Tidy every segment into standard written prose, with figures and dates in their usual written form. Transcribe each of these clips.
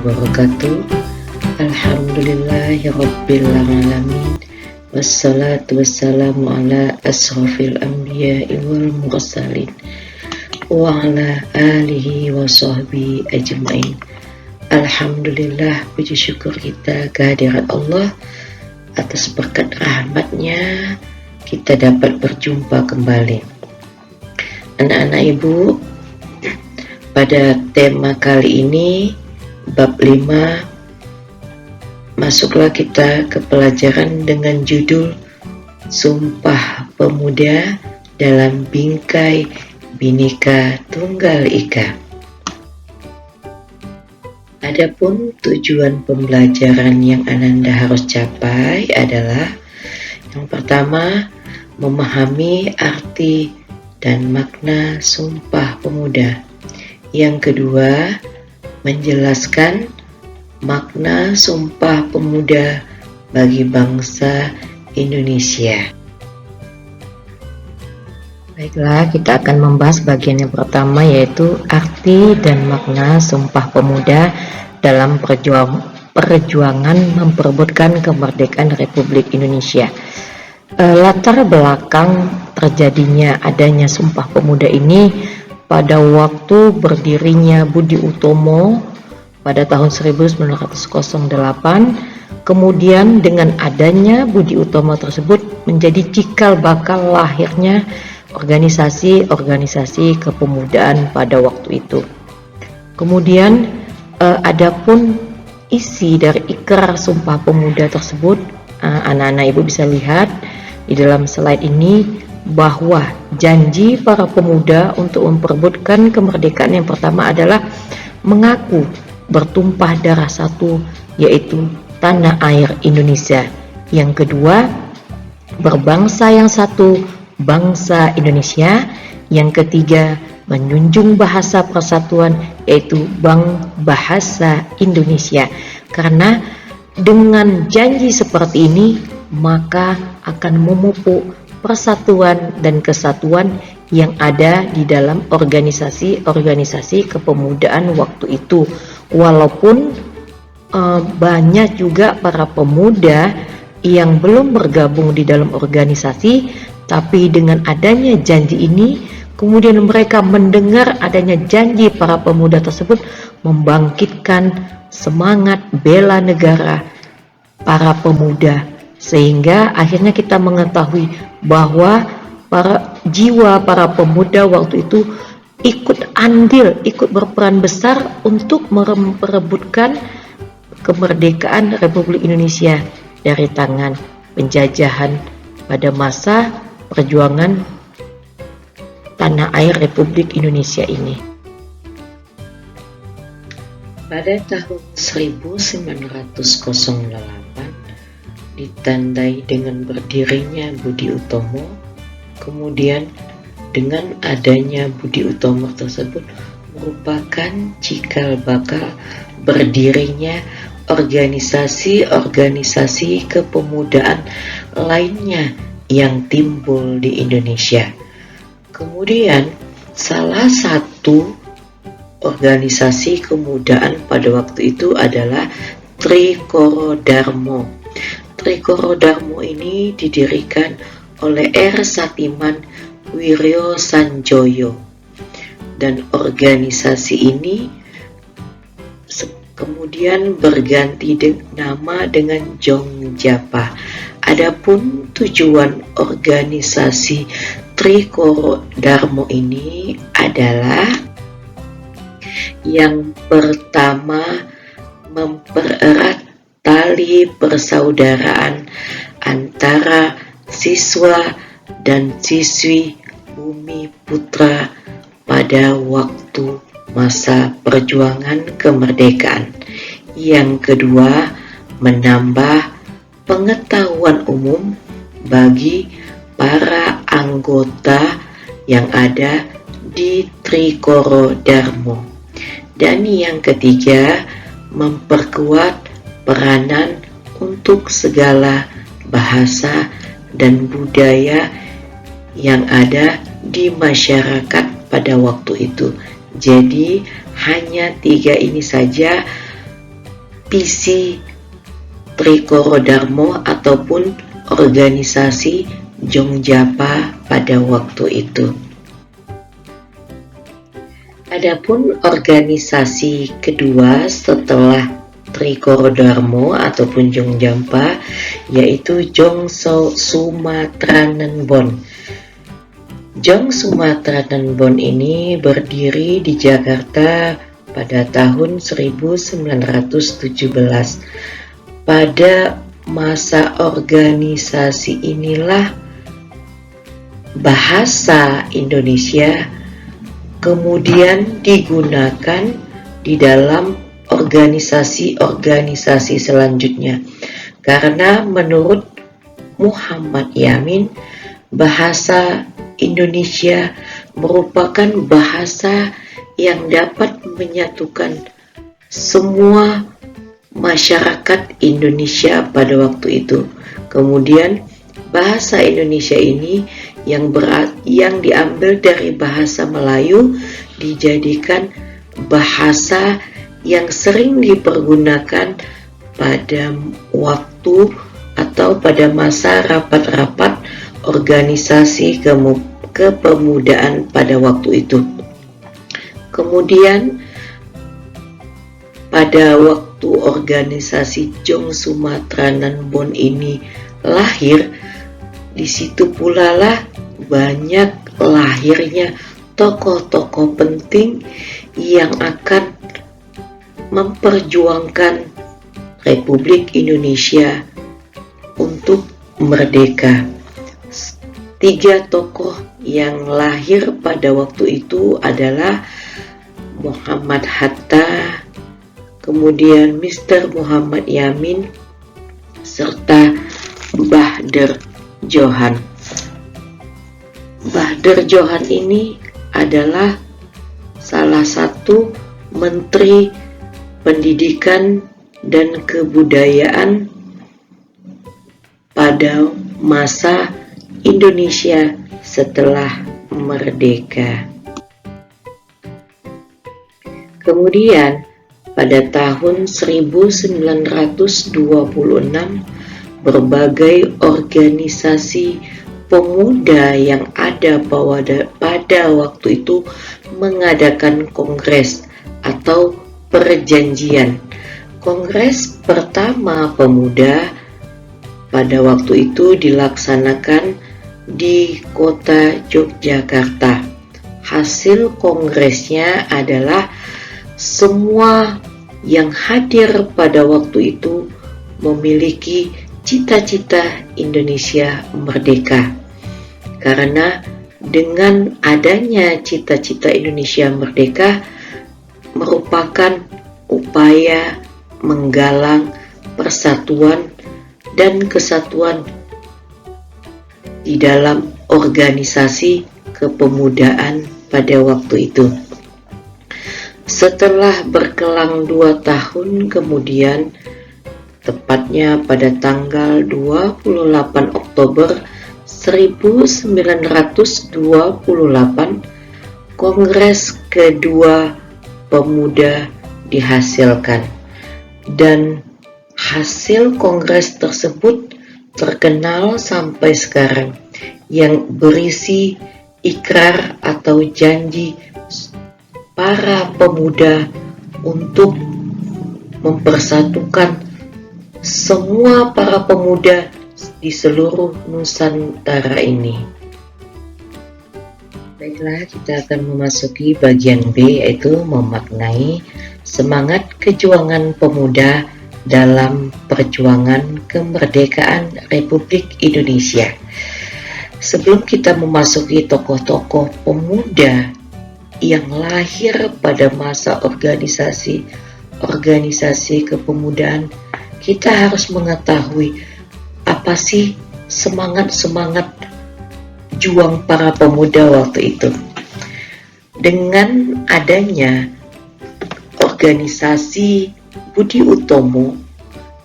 wabarakatuh. Alhamdulillahirrabbilalamin. Wassalatu wassalamu ala asrafil anbiya'i wal mursalin wa ala alihi wa sahbihi ajma'in. Alhamdulillah, puji syukur kita kehadirat Allah atas berkat rahmatnya kita dapat berjumpa kembali. Anak-anak ibu, pada tema kali ini bab 5, masuklah kita ke pelajaran dengan judul Sumpah Pemuda dalam Bingkai Bhinneka Tunggal Ika. Adapun tujuan pembelajaran yang Ananda harus capai adalah yang pertama, memahami arti dan makna Sumpah Pemuda. Yang kedua, menjelaskan makna Sumpah Pemuda bagi bangsa Indonesia. Baiklah, kita akan membahas bagian yang pertama, yaitu arti dan makna Sumpah Pemuda dalam perjuangan memperebutkan kemerdekaan Republik Indonesia. Latar belakang terjadinya adanya Sumpah Pemuda ini pada waktu berdirinya Budi Utomo pada tahun 1908, kemudian dengan adanya Budi Utomo tersebut menjadi cikal bakal lahirnya organisasi-organisasi kepemudaan pada waktu itu. Kemudian adapun isi dari ikrar Sumpah Pemuda tersebut, anak-anak ibu bisa lihat di dalam slide ini bahwa janji para pemuda untuk memperebutkan kemerdekaan yang pertama adalah mengaku bertumpah darah satu, yaitu tanah air Indonesia. Yang kedua, berbangsa yang satu, bangsa Indonesia. Yang ketiga, menjunjung bahasa persatuan, yaitu bahasa Indonesia. Karena dengan janji seperti ini, maka akan memupuk persatuan dan kesatuan yang ada di dalam organisasi-organisasi kepemudaan waktu itu. Walaupun banyak juga para pemuda yang belum bergabung di dalam organisasi, tapi dengan adanya janji ini, kemudian mereka mendengar adanya janji para pemuda tersebut, membangkitkan semangat bela negara para pemuda, sehingga akhirnya kita mengetahui bahwa para pemuda waktu itu ikut andil, ikut berperan besar untuk memperebutkan kemerdekaan Republik Indonesia dari tangan penjajahan pada masa perjuangan tanah air Republik Indonesia ini. Pada tahun 1908 ditandai dengan berdirinya Budi Utomo. Kemudian dengan adanya Budi Utomo tersebut merupakan cikal bakal berdirinya organisasi-organisasi kepemudaan lainnya yang timbul di Indonesia. Kemudian salah satu organisasi kepemudaan pada waktu itu adalah Trikoro Darmo. Trikoro Darmo ini didirikan oleh R. Satiman Wiryo Sanjoyo, dan organisasi ini kemudian berganti nama dengan Jongjapa. Adapun tujuan organisasi Trikoro Darmo ini adalah yang pertama, mempererat tali persaudaraan antara siswa dan siswi Bumi Putra pada waktu masa perjuangan kemerdekaan. Yang kedua, menambah pengetahuan umum bagi para anggota yang ada di Trikoro Darmo. Dan yang ketiga, memperkuat peranan untuk segala bahasa dan budaya yang ada di masyarakat pada waktu itu. Jadi hanya 3 ini saja visi Trikoro-Darmo ataupun organisasi Jongjapa pada waktu itu. Adapun organisasi kedua setelah Trikoro-Darmo ataupun Jongjapa yaitu Jong Sumatranenbon. Jong Sumatranenbon ini berdiri di Jakarta pada tahun 1917. Pada masa organisasi inilah bahasa Indonesia kemudian digunakan di dalam organisasi-organisasi selanjutnya, karena menurut Muhammad Yamin bahasa Indonesia merupakan bahasa yang dapat menyatukan semua masyarakat Indonesia pada waktu itu. Kemudian bahasa Indonesia ini yang diambil dari bahasa Melayu dijadikan bahasa yang sering dipergunakan pada waktu atau pada masa rapat-rapat organisasi kepemudaan pada waktu itu. Kemudian pada waktu organisasi Jong Sumatranenbon ini lahir, di situ pula lah banyak lahirnya tokoh-tokoh penting yang akan memperjuangkan Republik Indonesia untuk merdeka. 3 tokoh yang lahir pada waktu itu adalah Muhammad Hatta, kemudian Mr. Muhammad Yamin, serta Bahdar Johan. Bahdar Johan ini adalah salah satu Menteri Pendidikan dan Kebudayaan pada masa Indonesia setelah merdeka. Kemudian pada tahun 1926 berbagai organisasi pemuda yang ada pada waktu itu mengadakan kongres atau perjanjian. Kongres pertama pemuda pada waktu itu dilaksanakan di kota Yogyakarta. Hasil kongresnya adalah semua yang hadir pada waktu itu memiliki cita-cita Indonesia merdeka. Karena dengan adanya cita-cita Indonesia merdeka merupakan upaya menggalang persatuan dan kesatuan di dalam organisasi kepemudaan pada waktu itu. Setelah berkelang 2 tahun kemudian, tepatnya pada tanggal 28 Oktober 1928, Kongres kedua pemuda dihasilkan. Dan hasil kongres tersebut terkenal sampai sekarang, yang berisi ikrar atau janji para pemuda untuk mempersatukan semua para pemuda di seluruh Nusantara ini. Baiklah, kita akan memasuki bagian B, yaitu memaknai semangat kejuangan pemuda dalam perjuangan kemerdekaan Republik Indonesia. Sebelum kita memasuki tokoh-tokoh pemuda yang lahir pada masa organisasi kepemudaan, kita harus mengetahui apa sih semangat juang para pemuda waktu itu. Dengan adanya organisasi Budi Utomo,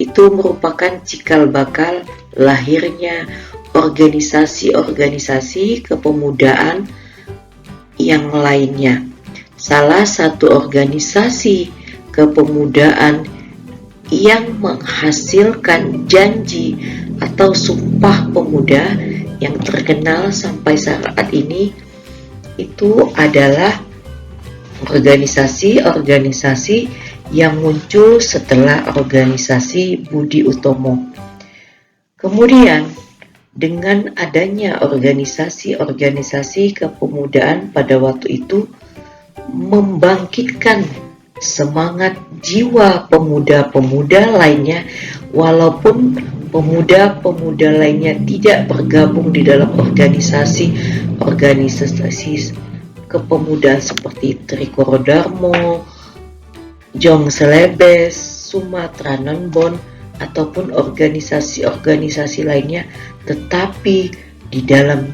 itu merupakan cikal bakal lahirnya organisasi-organisasi kepemudaan yang lainnya. Salah satu organisasi kepemudaan yang menghasilkan janji atau Sumpah Pemuda yang terkenal sampai saat ini itu adalah organisasi-organisasi yang muncul setelah organisasi Budi Utomo. Kemudian, dengan adanya organisasi-organisasi kepemudaan pada waktu itu membangkitkan semangat jiwa pemuda-pemuda lainnya, walaupun pemuda-pemuda lainnya tidak bergabung di dalam organisasi kepemudaan seperti Trikoro Darmo, Jong Selebes, Sumatera Non-Bon, ataupun organisasi-organisasi lainnya, tetapi di dalam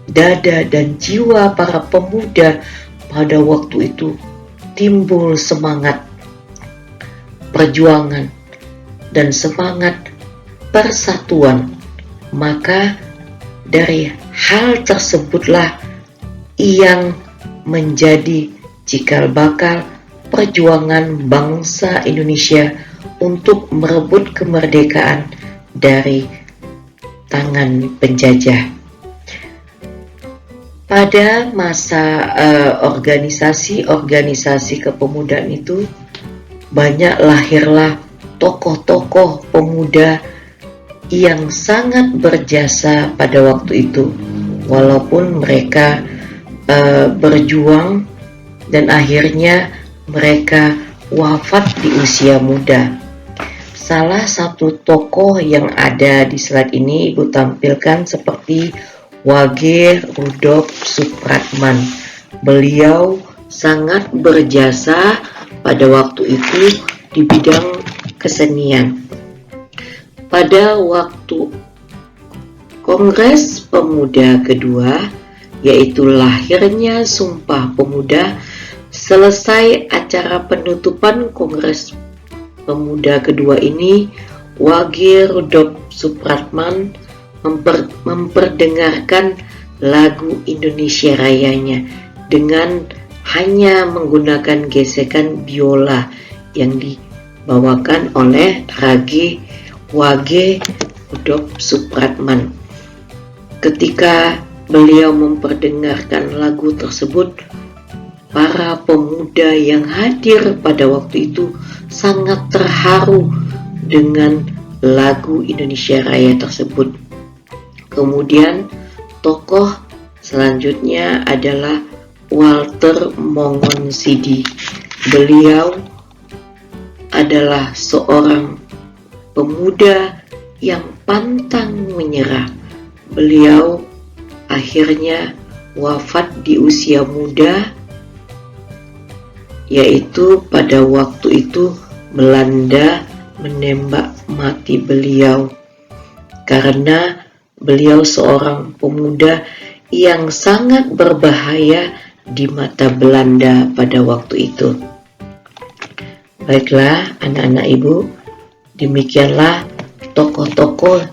dada dan jiwa para pemuda pada waktu itu timbul semangat perjuangan dan semangat persatuan. Maka dari hal tersebutlah yang menjadi cikal bakal perjuangan bangsa Indonesia untuk merebut kemerdekaan dari tangan penjajah. Pada masa organisasi-organisasi kepemudaan itu banyak lahirlah tokoh-tokoh pemuda yang sangat berjasa pada waktu itu, walaupun mereka berjuang dan akhirnya mereka wafat di usia muda. Salah satu tokoh yang ada di slide ini Ibu tampilkan seperti Wage Rudolf Supratman. Beliau sangat berjasa pada waktu itu di bidang kesenian. Pada waktu Kongres Pemuda kedua, yaitu lahirnya Sumpah Pemuda, selesai acara penutupan Kongres Pemuda kedua ini, Wage Rudolf Supratman memperdengarkan lagu Indonesia Rayanya dengan hanya menggunakan gesekan biola yang dibawakan oleh Wage Rudolf Supratman. Ketika beliau memperdengarkan lagu tersebut, para pemuda yang hadir pada waktu itu sangat terharu dengan lagu Indonesia Raya tersebut. Kemudian tokoh selanjutnya adalah Walter Mongonsidi. Beliau adalah seorang pemuda yang pantang menyerah. Beliau akhirnya wafat di usia muda, yaitu pada waktu itu Belanda menembak mati beliau karena beliau seorang pemuda yang sangat berbahaya di mata Belanda pada waktu itu. Baiklah anak-anak Ibu, demikianlah tokoh-tokoh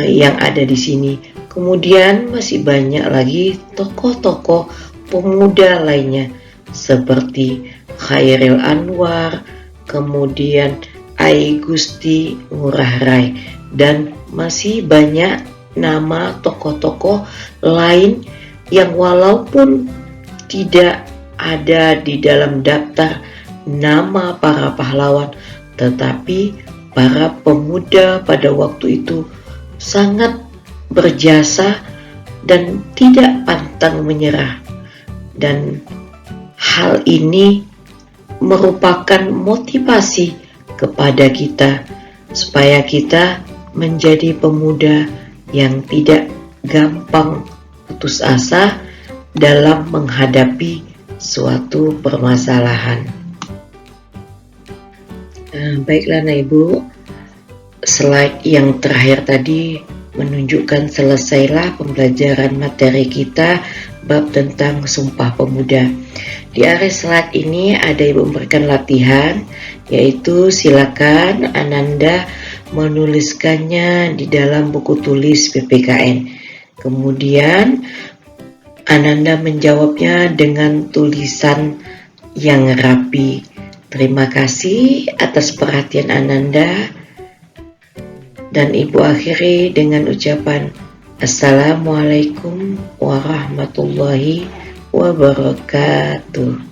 yang ada di sini. Kemudian masih banyak lagi tokoh-tokoh pemuda lainnya seperti Khairil Anwar, kemudian Ai Gusti Ngurah Rai, dan masih banyak nama tokoh-tokoh lain yang walaupun tidak ada di dalam daftar nama para pahlawan, tetapi para pemuda pada waktu itu sangat berjasa dan tidak pantang menyerah. Dan hal ini merupakan motivasi kepada kita supaya kita menjadi pemuda yang tidak gampang putus asa dalam menghadapi suatu permasalahan. Baiklah Nah Ibu, slide yang terakhir tadi menunjukkan selesailah pembelajaran materi kita bab tentang Sumpah Pemuda. Di akhir slide ini ada Ibu memberikan latihan, yaitu silakan Ananda menuliskannya di dalam buku tulis PPKN. Kemudian Ananda menjawabnya dengan tulisan yang rapi. Terima kasih atas perhatian Ananda, dan Ibu akhiri dengan ucapan Assalamualaikum warahmatullahi wabarakatuh.